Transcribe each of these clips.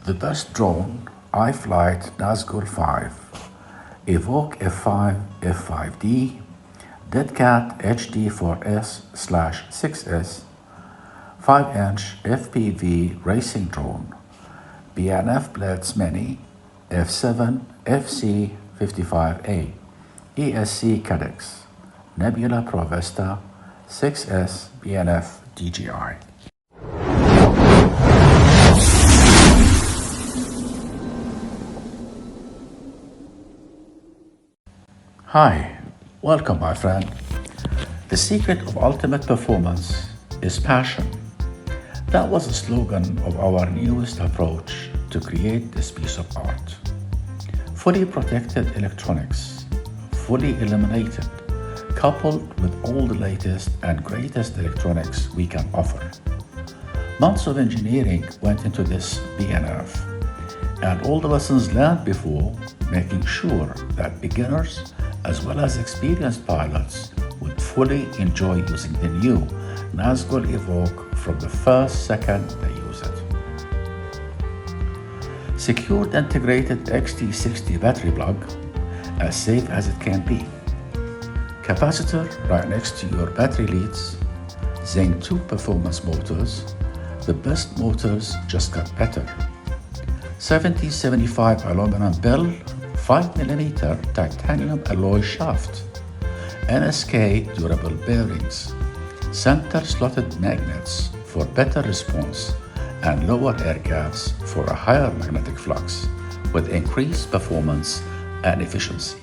The best drone, iFlight Nazgul 5, Evoque F5, F5D, DeadCat HD4S/6S, 5-inch FPV racing drone, BNF-BLITZ Mini, F7 FC55A, ESC CADDX, Nebula Pro Vista, 6S BNF-DJI. Hi, welcome my friend. The secret of ultimate performance is passion. That was the slogan of our newest approach to create this piece of art. Fully protected electronics, fully illuminated, coupled with all the latest and greatest electronics we can offer. Months of engineering went into this BNF, and all the lessons learned before, making sure that beginners as well as experienced pilots would fully enjoy using the new Nazgul Evoque from the first second they use it. Secured integrated XT60 battery plug, as safe as it can be. Capacitor right next to your battery leads. Zinc 2 performance motors. The best motors just got better. 7075 aluminum bell, 5mm titanium alloy shaft, NSK durable bearings, center slotted magnets for better response and lower air gaps for a higher magnetic flux with increased performance and efficiency.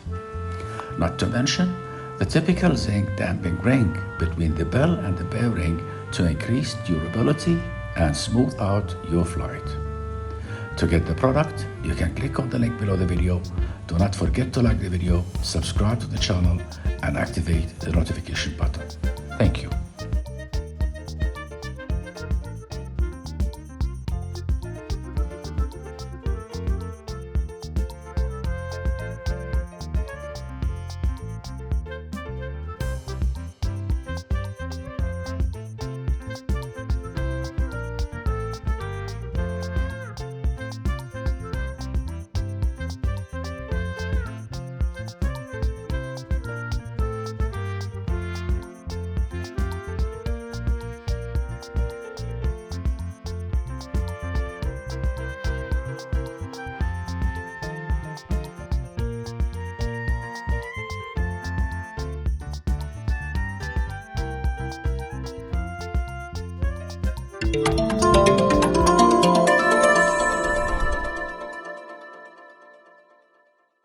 Not to mention the typical zinc damping ring between the bell and the bearing to increase durability and smooth out your flight. To get the product, you can click on the link below the video. Do not forget to like the video, subscribe to the channel, and activate the notification button. Thank you.